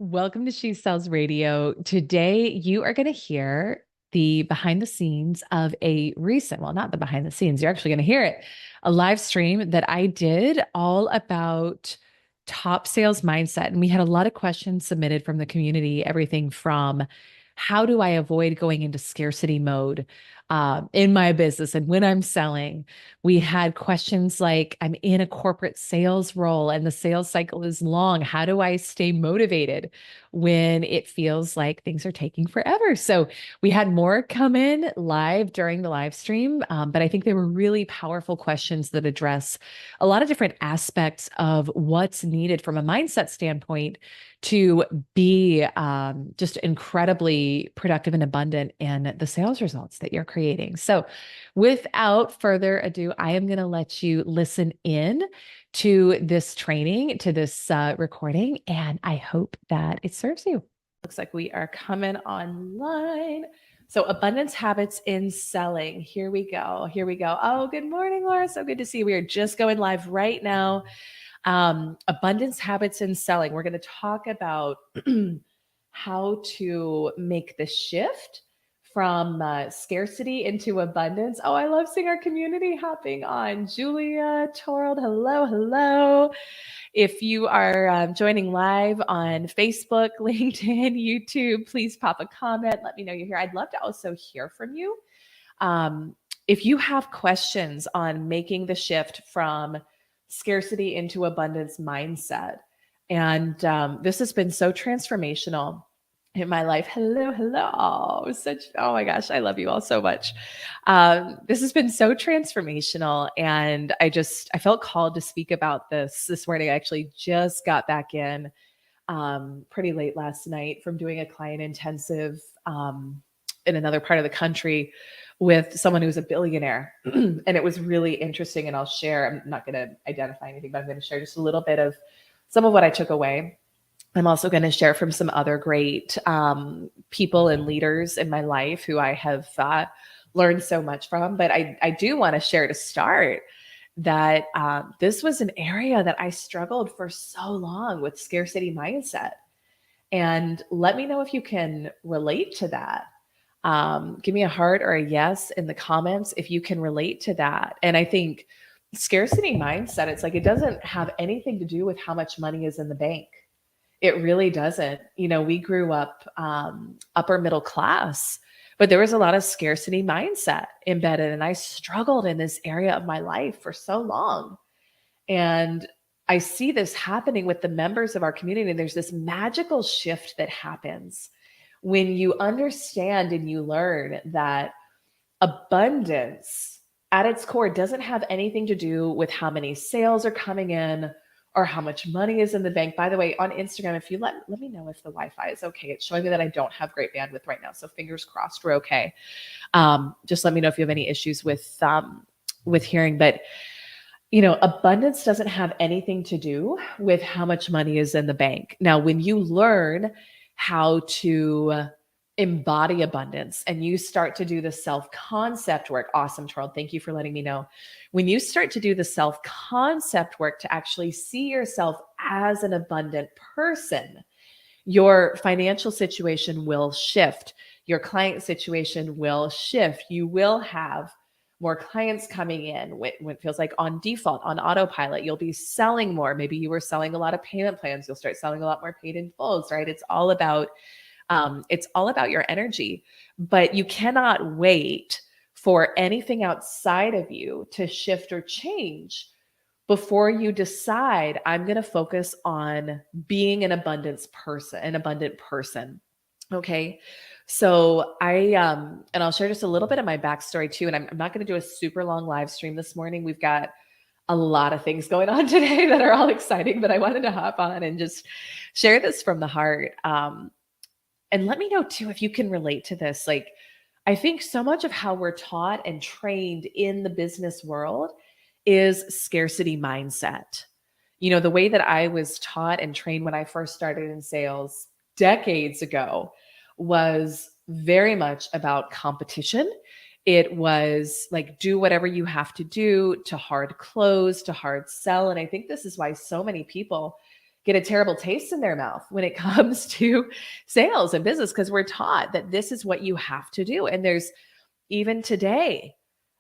Welcome to She Sells Radio. Today, you are going to hear the behind the scenes of a recent, well, not the behind the scenes, you're actually going to hear it, a live stream that I did all about top sales mindset. And we had a lot of questions submitted from the community, everything from how do I avoid going into scarcity mode in my business and when I'm selling? We had questions like, I'm in a corporate sales role and the sales cycle is long. How do I stay motivated when it feels like things are taking forever? So we had more come in live during the live stream, but I think they were really powerful questions that address a lot of different aspects of what's needed from a mindset standpoint to be just incredibly productive and abundant in the sales results that you're creating. So, without further ado, I am going to let you listen in to this training, to this recording, and I hope that it serves you. Looks like we are coming online. So, abundance habits in selling. Here we go. Here we go. Oh, good morning, Laura. So good to see you. We are just going live right now. Abundance habits in selling. We're going to talk about how to make the shift from scarcity into abundance. Oh, I love seeing our community hopping on. Julia Torald, hello, hello. If you are joining live on Facebook, LinkedIn, YouTube, please pop a comment. Let me know you're here. I'd love to also hear from you. If you have questions on making the shift from scarcity into abundance mindset, and this has been so transformational in my life. Hello, hello. Oh my gosh, I love you all so much. This has been so transformational. And I felt called to speak about this morning. I actually just got back in pretty late last night from doing a client intensive in another part of the country with someone who's a billionaire. And it was really interesting. And I'll share, I'm not going to identify anything, but I'm going to share just a little bit of some of what I took away. I'm also going to share from some other great people and leaders in my life who I have learned so much from. But I do want to share to start that this was an area that I struggled for so long with scarcity mindset. And let me know if you can relate to that. Give me a heart or a yes in the comments if you can relate to that. And I think scarcity mindset, it's like it doesn't have anything to do with how much money is in the bank. It really doesn't. You know, we grew up upper middle class, but there was a lot of scarcity mindset embedded. And I struggled in this area of my life for so long. And I see this happening with the members of our community. And there's this magical shift that happens when you understand and you learn that abundance at its core doesn't have anything to do with how many sales are coming in or how much money is in the bank. By the way, on Instagram, if you let me know if the Wi-Fi is okay. It's showing me that I don't have great bandwidth right now. So fingers crossed we're okay. Just let me know if you have any issues with hearing. But you know, abundance doesn't have anything to do with how much money is in the bank. Now, when you learn how to embody abundance and you start to do the self-concept work, awesome, Charles, thank you for letting me know. When you start to do the self-concept work to actually see yourself as an abundant person, your financial situation will shift. Your client situation will shift. You will have more clients coming in when it feels like on default, on autopilot. You'll be selling more. Maybe you were selling a lot of payment plans. You'll start selling a lot more paid in fulls, right? It's all about your energy, but you cannot wait for anything outside of you to shift or change before you decide, I'm going to focus on being an abundant person. Okay. So and I'll share just a little bit of my backstory too. And I'm not going to do a super long live stream this morning. We've got a lot of things going on today that are all exciting, but I wanted to hop on and just share this from the heart. And let me know too, if you can relate to this. Like, I think so much of how we're taught and trained in the business world is scarcity mindset. You know, the way that I was taught and trained when I first started in sales decades ago was very much about competition. It was like, do whatever you have to do to hard close, to hard sell. And I think this is why so many people get a terrible taste in their mouth when it comes to sales and business, because we're taught that this is what you have to do. And there's even today,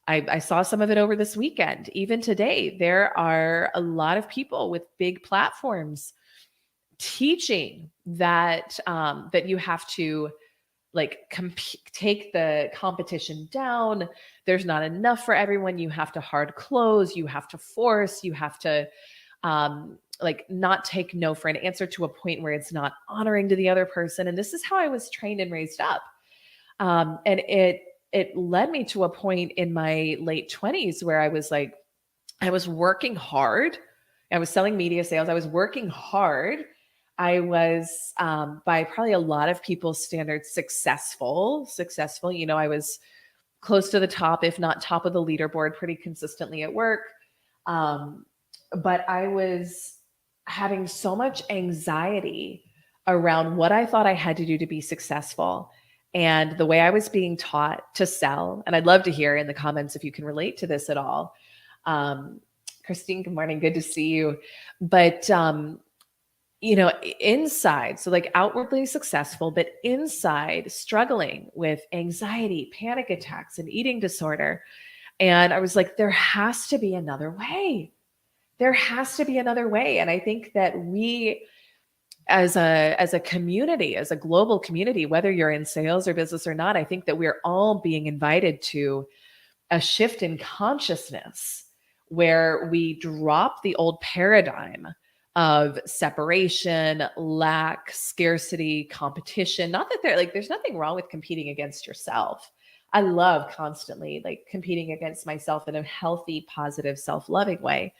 I saw some of it over this weekend. Even today, there are a lot of people with big platforms teaching that that you have to like take the competition down. There's not enough for everyone. You have to hard close. You have to force. You have to like not take no for an answer to a point where it's not honoring to the other person. And this is how I was trained and raised up. And it led me to a point in my late 20s where I was like, I was working hard. I was selling media sales. I was working hard. I was, by probably a lot of people's standards, successful. You know, I was close to the top, if not top of the leaderboard, pretty consistently at work. But I was having so much anxiety around what I thought I had to do to be successful and the way I was being taught to sell. And I'd love to hear in the comments if you can relate to this at all. Christine, good morning. Good to see you. But, you know, inside, so like outwardly successful, but inside struggling with anxiety, panic attacks, and eating disorder. And I was like, there has to be another way. There has to be another way. And I think that we, as a community, as a global community, whether you're in sales or business or not, I think that we're all being invited to a shift in consciousness where we drop the old paradigm of separation, lack, scarcity, competition. Not that there's nothing wrong with competing against yourself. I love constantly like competing against myself in a healthy, positive, self-loving way.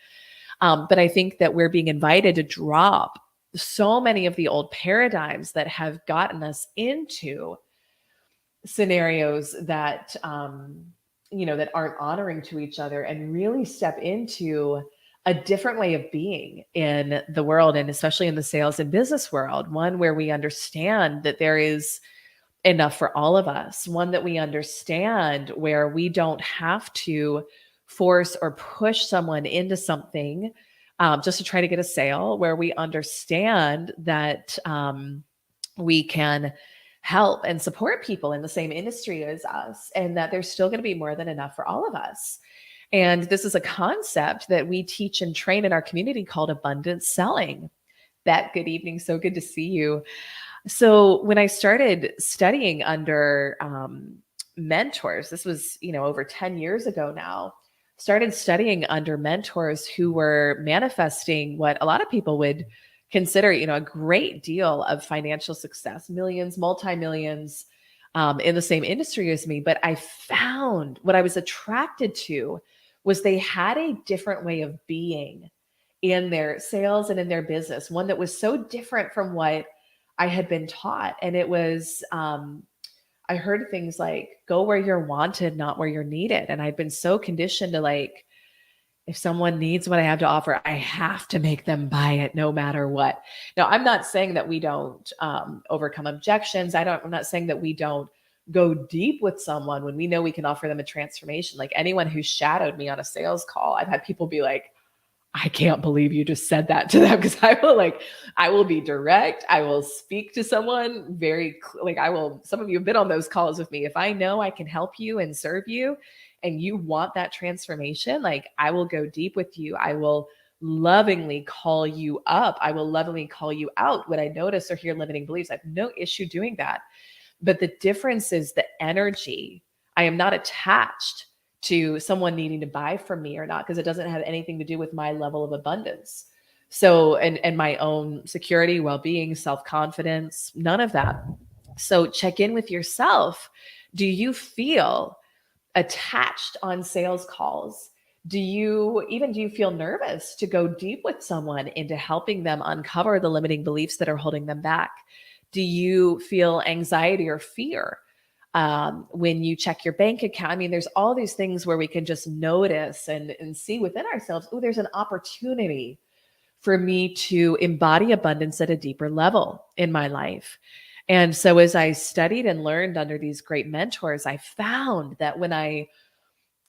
But I think that we're being invited to drop so many of the old paradigms that have gotten us into scenarios that, you know, that aren't honoring to each other, and really step into a different way of being in the world, and especially in the sales and business world, one where we understand that there is enough for all of us, one that we understand where we don't have to force or push someone into something just to try to get a sale, where we understand that we can help and support people in the same industry as us, and that there's still going to be more than enough for all of us. And this is a concept that we teach and train in our community called abundance selling. Beth, good evening. So good to see you. So when I started studying under mentors, this was, you know, over 10 years ago now, started studying under mentors who were manifesting what a lot of people would consider, you know, a great deal of financial success, millions, multi-millions, in the same industry as me. But I found what I was attracted to was they had a different way of being in their sales and in their business, one that was so different from what I had been taught. And it was, I heard things like, go where you're wanted, not where you're needed. And I'd been so conditioned to like, if someone needs what I have to offer, I have to make them buy it no matter what. Now, I'm not saying that we don't overcome objections. I'm not saying that we don't go deep with someone when we know we can offer them a transformation. Like anyone who shadowed me on a sales call, I've had people be like, I can't believe you just said that to them, because I will be direct. I will speak to someone very, some of you have been on those calls with me. If I know I can help you and serve you and you want that transformation, like I will go deep with you. I will lovingly call you up. I will lovingly call you out when I notice or hear limiting beliefs. I have no issue doing that. But the difference is the energy. I am not attached to someone needing to buy from me or not, because it doesn't have anything to do with my level of abundance. So, and my own security, well-being, self-confidence, none of that. So check in with yourself. Do you feel attached on sales calls? Do you feel nervous to go deep with someone into helping them uncover the limiting beliefs that are holding them back? Do you feel anxiety or fear when you check your bank account? I mean, there's all these things where we can just notice and see within ourselves, oh, there's an opportunity for me to embody abundance at a deeper level in my life. And so as I studied and learned under these great mentors, I found that when I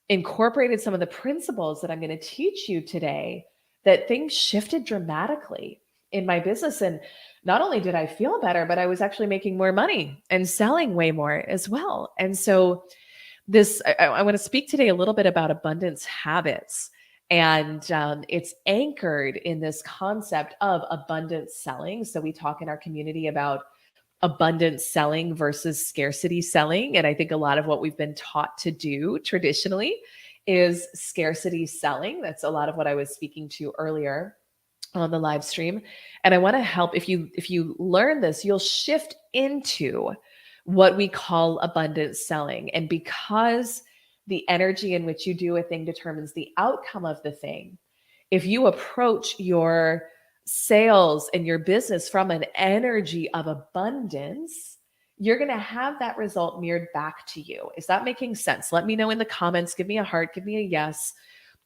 incorporated some of the principles that I'm going to teach you today, that things shifted dramatically. in my business. And not only did I feel better, but I was actually making more money and selling way more as well. And so I want to speak today a little bit about abundance habits. And it's anchored in this concept of abundance selling. So we talk in our community about abundance selling versus scarcity selling. And I think a lot of what we've been taught to do traditionally is scarcity selling. That's a lot of what I was speaking to earlier on the live stream. And I want to help, if you learn this, you'll shift into what we call abundance selling. And because the energy in which you do a thing determines the outcome of the thing, if you approach your sales and your business from an energy of abundance, you're going to have that result mirrored back to you. Is that making sense? Let me know in the comments. Give me a heart, give me a yes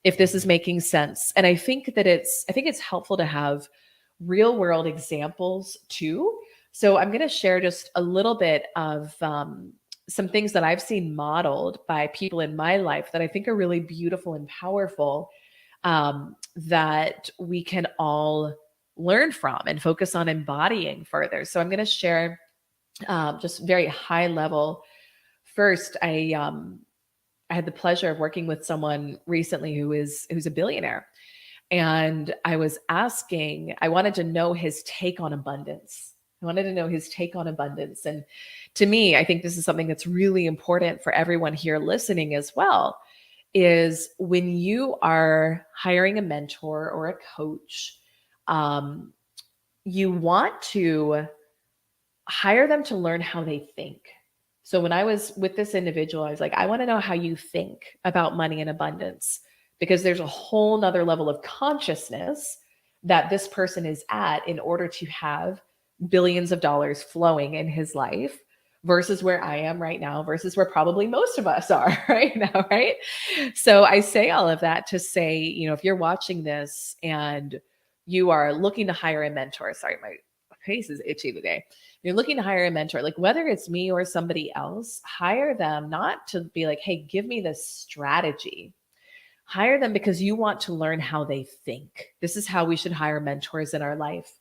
if this is making sense. And I think it's helpful to have real world examples too. So I'm going to share just a little bit of some things that I've seen modeled by people in my life that I think are really beautiful and powerful, that we can all learn from and focus on embodying further. So I'm going to share just very high level. First, I had the pleasure of working with someone recently who's a billionaire. And I wanted to know his take on abundance. I wanted to know his take on abundance. And to me, I think this is something that's really important for everyone here listening as well, is when you are hiring a mentor or a coach, you want to hire them to learn how they think. So when I was with this individual, I was like, I want to know how you think about money and abundance, because there's a whole nother level of consciousness that this person is at in order to have billions of dollars flowing in his life versus where I am right now, versus where probably most of us are right now, right? So I say all of that to say, if you're watching this and you are looking to hire a mentor, sorry, my face is itchy today. You're looking to hire a mentor, like whether it's me or somebody else, hire them not to be like, hey, give me this strategy. Hire them because you want to learn how they think. This is how we should hire mentors in our life.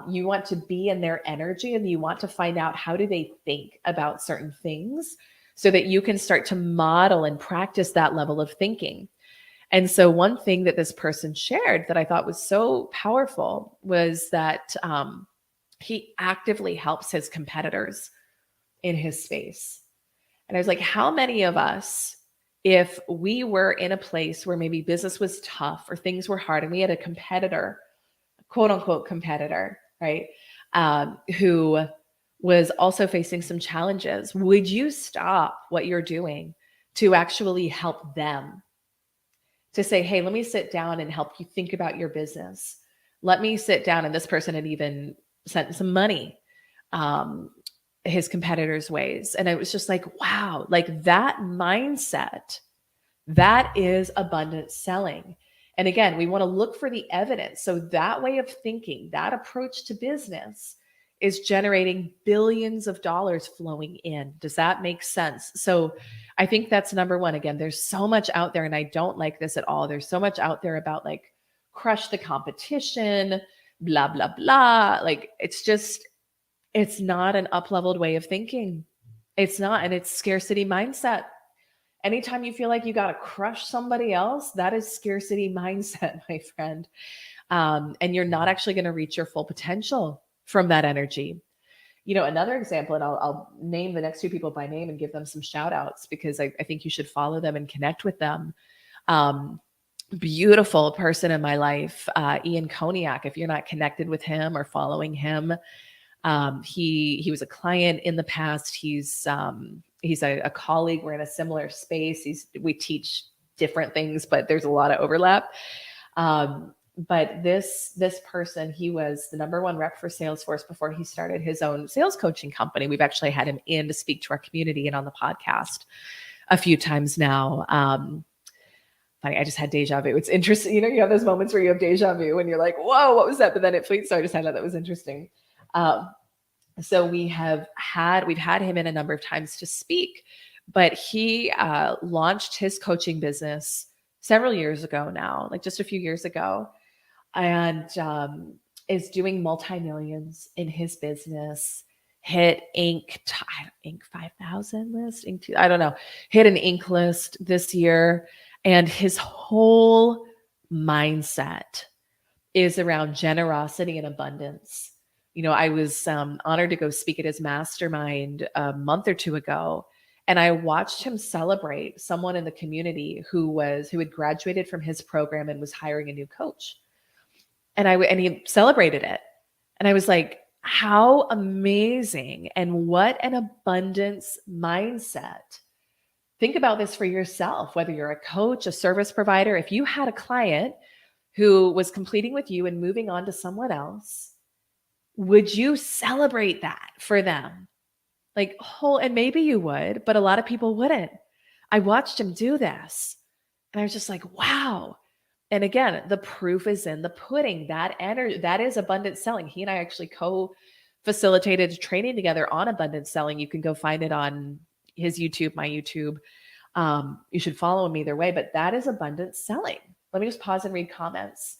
You want to be in their energy and you want to find out how do they think about certain things so that you can start to model and practice that level of thinking. And so one thing that this person shared that I thought was so powerful was that he actively helps his competitors in his space. And I was like, how many of us, if we were in a place where maybe business was tough or things were hard and we had a competitor, quote unquote competitor, right, who was also facing some challenges, would you stop what you're doing to actually help them? To say, hey, let me sit down and help you think about your business. Let me sit down. And this person had even sent some money his competitors' ways. And it was just like, wow, like that mindset, that is abundant selling. And again, we want to look for the evidence. So that way of thinking, that approach to business is generating billions of dollars flowing in. Does that make sense? So I think that's number one. Again, there's so much out there, and I don't like this at all. There's so much out there about like crush the competition, blah, blah, blah. Like it's not an up-leveled way of thinking. It's not, and it's scarcity mindset. Anytime you feel like you got to crush somebody else, that is scarcity mindset, my friend. And you're not actually going to reach your full potential from that energy. Another example, and I'll name the next two people by name and give them some shout outs because I think you should follow them and connect with them. Beautiful person in my life, Ian Koniak. If you're not connected with him or following him, he was a client in the past. He's a colleague. We're in a similar space. We teach different things, but there's a lot of overlap. But this person, he was the number one rep for Salesforce before he started his own sales coaching company. We've actually had him in to speak to our community and on the podcast a few times now. Funny, I just had deja vu. It's interesting. You have those moments where you have deja vu and you're like, whoa, what was that? But then it fleets. So I just had that was interesting. So we've had him in a number of times to speak, but he launched his coaching business several years ago now, like just a few years ago. And is doing multi-millions in his business, hit Inc. 5,000 list, Inc. I don't know, hit an Inc. list this year. And his whole mindset is around generosity and abundance. I was honored to go speak at his mastermind a month or two ago, and I watched him celebrate someone in the community who had graduated from his program and was hiring a new coach. And he celebrated it. And I was like, how amazing, and what an abundance mindset. Think about this for yourself, whether you're a coach, a service provider. If you had a client who was completing with you and moving on to someone else, would you celebrate that for them? And maybe you would, but a lot of people wouldn't. I watched him do this, and I was just like, wow. And again, the proof is in the pudding. That is abundance selling. He and I actually co-facilitated training together on abundance selling. You can go find it on his YouTube, my YouTube. You should follow him either way, but that is abundance selling. Let me just pause and read comments.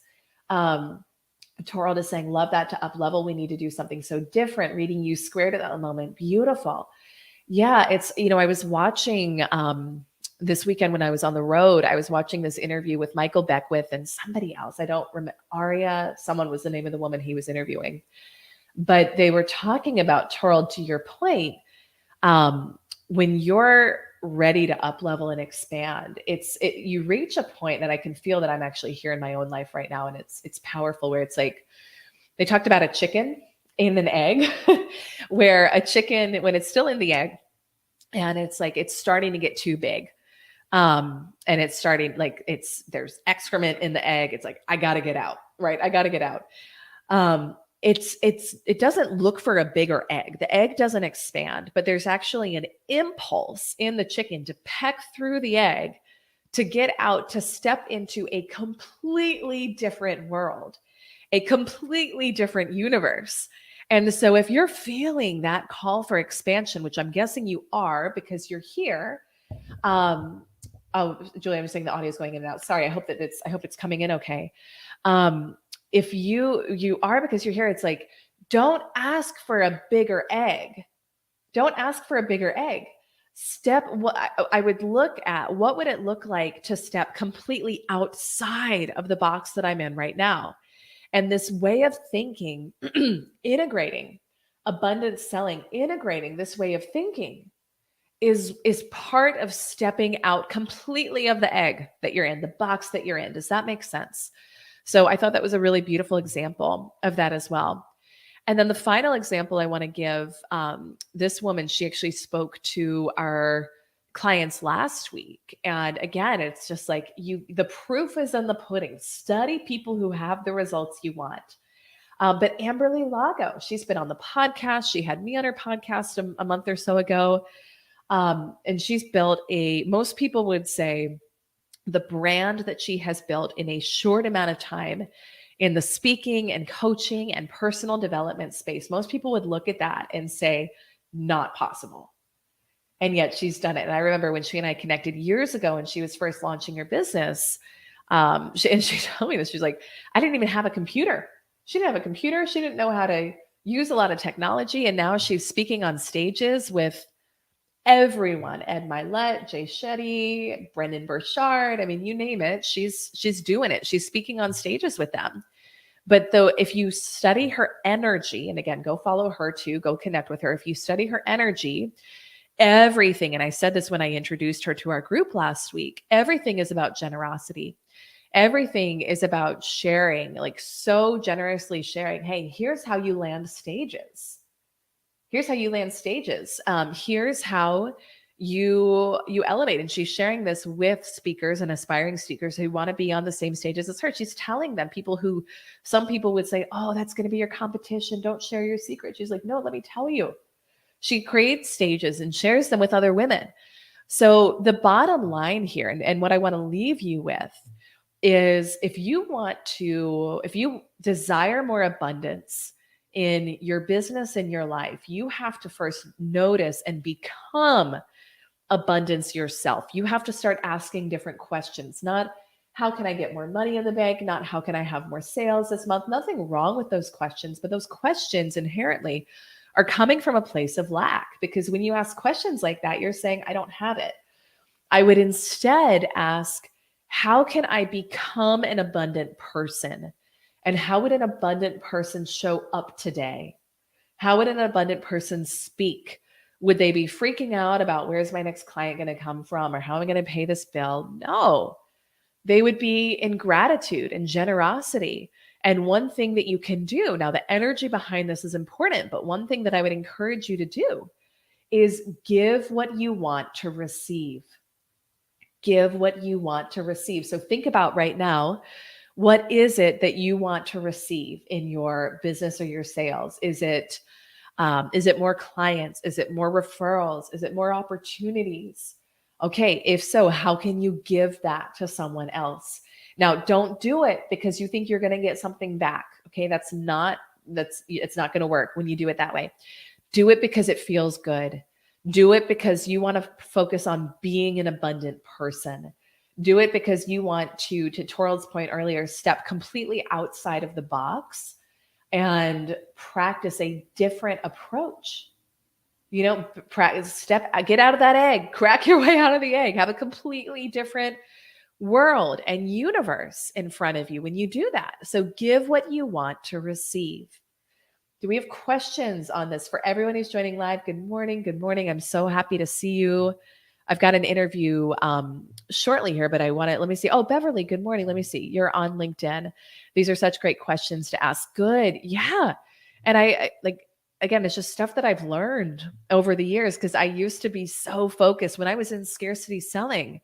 Torald is saying, love that, to up level. We need to do something so different. Reading you squared at that moment. Beautiful. Yeah. I was watching, this weekend when I was on the road, I was watching this interview with Michael Beckwith and somebody else. I don't remember, Aria, someone was the name of the woman he was interviewing, but they were talking about, Torald, to your point, when you're ready to up level and expand, you reach a point that I can feel that I'm actually here in my own life right now. And it's powerful, where it's like, they talked about a chicken and an egg, where a chicken, when it's still in the egg, and it's like, it's starting to get too big. And it's starting, like, there's excrement in the egg. It's like, I got to get out, right? I got to get out. It doesn't look for a bigger egg. The egg doesn't expand, but there's actually an impulse in the chicken to peck through the egg, to get out, to step into a completely different world, a completely different universe. And so if you're feeling that call for expansion, which I'm guessing you are because you're here, oh, Julie, I'm saying the audio is going in and out. Sorry. I hope it's coming in okay. If you are, because you're here, it's like, don't ask for a bigger egg. Don't ask for a bigger egg. I would look at, what would it look like to step completely outside of the box that I'm in right now? And this way of thinking, integrating abundance selling, integrating this way of thinking is part of stepping out completely of the egg that you're in, the box that you're in. Does that make sense? So I thought that was a really beautiful example of that as well. And then the final example I want to give, this woman, she actually spoke to our clients last week. And again, it's just like, the proof is in the pudding. Study people who have the results you want. But Amberly Lago, she's been on the podcast. She had me on her podcast a month or so ago. And she's built most people would say, the brand that she has built in a short amount of time in the speaking and coaching and personal development space. Most people would look at that and say, not possible. And yet she's done it. And I remember when she and I connected years ago, and she was first launching her business. She told me this. She's like, I didn't even have a computer. She didn't have a computer. She didn't know how to use a lot of technology. And now she's speaking on stages with everyone, Ed Milet, Jay Shetty, Brendan Burchard. I mean, you name it. She's doing it. She's speaking on stages with them. But though, if you study her energy, and again, go follow her too, go connect with her. If you study her energy, everything, and I said this when I introduced her to our group last week, everything is about generosity. Everything is about sharing, like so generously sharing. Hey, here's how you land stages. Here's how you land stages. Here's how you elevate. And she's sharing this with speakers and aspiring speakers who want to be on the same stages as her. She's telling them, some people would say, oh, that's going to be your competition. Don't share your secret. She's like, no, let me tell you. She creates stages and shares them with other women. So the bottom line here, and what I want to leave you with, is if you desire more abundance in your business, in your life, you have to first notice and become abundance yourself. You have to start asking different questions, not how can I get more money in the bank? Not how can I have more sales this month? Nothing wrong with those questions, but those questions inherently are coming from a place of lack, because when you ask questions like that, you're saying, I don't have it. I would instead ask, how can I become an abundant person? And how would an abundant person show up today? How would an abundant person speak? Would they be freaking out about where's my next client going to come from, or how am I going to pay this bill? No, they would be in gratitude and generosity. And one thing that you can do now, the energy behind this is important, but one thing that I would encourage you to do is give what you want to receive. Give what you want to receive. So think about right now, what is it that you want to receive in your business or your sales? Is it more clients? Is it more referrals? Is it more opportunities? Okay, if so, how can you give that to someone else? Now, don't do it because you think you're going to get something back. Okay, it's not going to work when you do it that way. Do it because it feels good. Do it because you want to focus on being an abundant person. Do it because you want to Torald's point earlier, step completely outside of the box and practice a different approach. You know, get out of that egg, crack your way out of the egg, have a completely different world and universe in front of you when you do that. So give what you want to receive. Do we have questions on this for everyone who's joining live? Good morning. Good morning. I'm so happy to see you. I've got an interview shortly here, but let me see. Oh, Beverly, good morning. Let me see. You're on LinkedIn. These are such great questions to ask. Good. Yeah. And I like, again, it's just stuff that I've learned over the years, because I used to be so focused when I was in scarcity selling.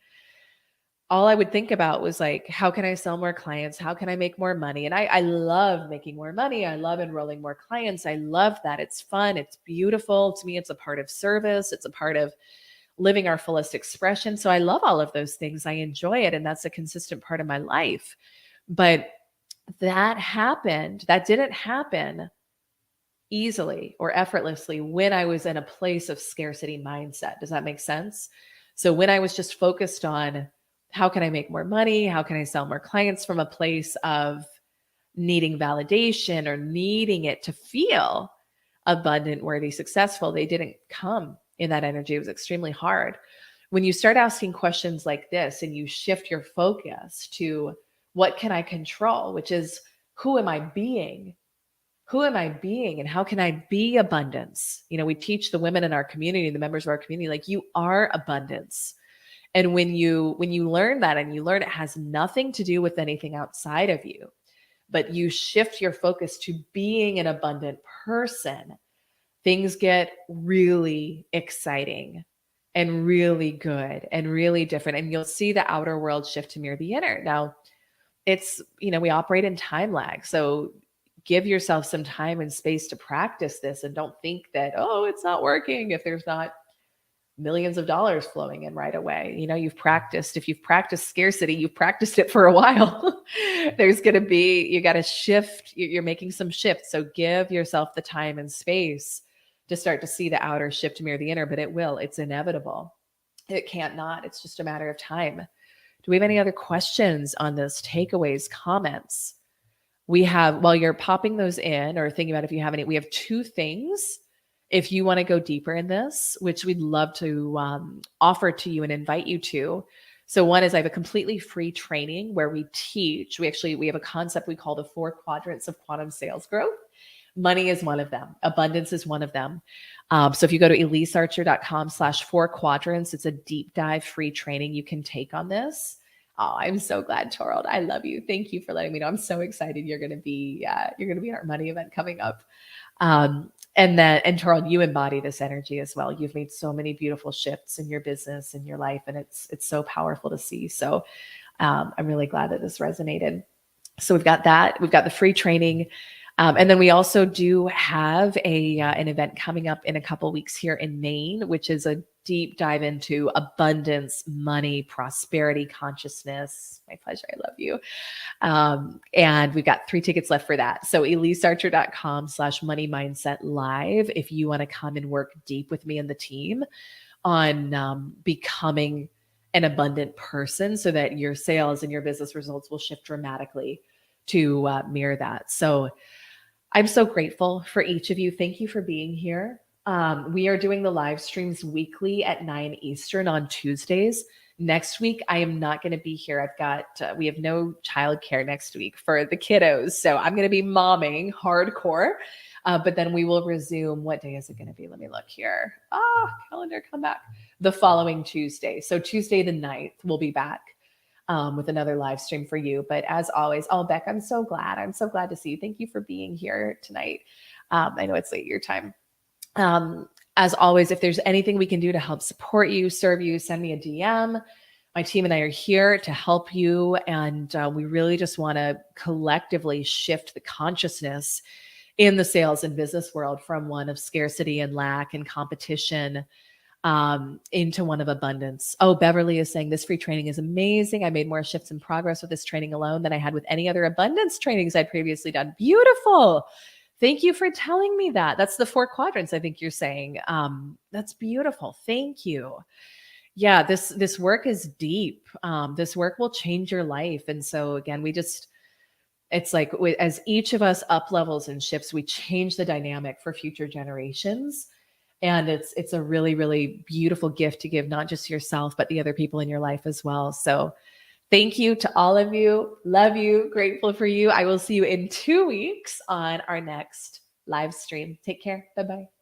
All I would think about was like, how can I sell more clients? How can I make more money? And I love making more money. I love enrolling more clients. I love that. It's fun. It's beautiful. To me, it's a part of service. It's a part of living our fullest expression. So I love all of those things. I enjoy it. And that's a consistent part of my life. But that didn't happen easily or effortlessly when I was in a place of scarcity mindset. Does that make sense? So when I was just focused on how can I make more money? How can I sell more clients from a place of needing validation or needing it to feel abundant, worthy, successful, they didn't come in that energy. It was extremely hard. When you start asking questions like this and you shift your focus to what can I control, which is who am I being? Who am I being and how can I be abundance? You know, we teach the women in our community, the members of our community, like you are abundance. And when you learn that and you learn it has nothing to do with anything outside of you, but you shift your focus to being an abundant person, things get really exciting and really good and really different. And you'll see the outer world shift to mirror the inner. Now, we operate in time lag. So give yourself some time and space to practice this, and don't think that, oh, it's not working if there's not millions of dollars flowing in right away. You know, if you've practiced scarcity, you've practiced it for a while. You got to shift. You're making some shifts. So give yourself the time and space to start to see the outer shift to mirror the inner, but it will. It's inevitable. It can't not. It's just a matter of time. Do we have any other questions on this? Takeaways, comments? While you're popping those in or thinking about if you have any, we have two things if you want to go deeper in this, which we'd love to offer to you and invite you to. So one is I have a completely free training where we have a concept we call the 4 quadrants of quantum sales growth. Money is one of them. Abundance is one of them. So if you go to elisearcher.com/4 quadrants, it's a deep dive free training you can take on this. Oh, I'm so glad, Torald. I love you. Thank you for letting me know. I'm so excited you're going to be at our money event coming up. And Torald, you embody this energy as well. You've made so many beautiful shifts in your business and your life, and it's so powerful to see. So I'm really glad that this resonated. So we've got that. We've got the free training. And then we also do have an event coming up in a couple weeks here in Maine, which is a deep dive into abundance, money, prosperity, consciousness. My pleasure. I love you. And we've got 3 tickets left for that. So elisearcher.com/money mindset live. If you want to come and work deep with me and the team on becoming an abundant person so that your sales and your business results will shift dramatically to mirror that. So I'm so grateful for each of you. Thank you for being here. We are doing the live streams weekly at 9 Eastern on Tuesdays. Next week, I am not going to be here. We have no childcare next week for the kiddos. So I'm going to be momming hardcore. But then we will resume. What day is it going to be? Let me look here. Calendar, come back. The following Tuesday. So Tuesday the 9th, we'll be back with another live stream for you. But as always, Beck, I'm so glad. I'm so glad to see you. Thank you for being here tonight. I know it's late your time. As always, if there's anything we can do to help support you, serve you, send me a DM. My team and I are here to help you. And we really just want to collectively shift the consciousness in the sales and business world from one of scarcity and lack and competition into one of abundance. Oh, Beverly is saying this free training is amazing. I made more shifts in progress with this training alone than I had with any other abundance trainings I'd previously done. Beautiful. Thank you for telling me that. That's the 4 quadrants, I think you're saying. That's beautiful. Thank you. Yeah, this work is deep. This work will change your life. And so again, it's like as each of us up levels and shifts, we change the dynamic for future generations. And it's a really, really beautiful gift to give, not just yourself, but the other people in your life as well. So thank you to all of you. Love you. Grateful for you. I will see you in 2 weeks on our next live stream. Take care. Bye-bye.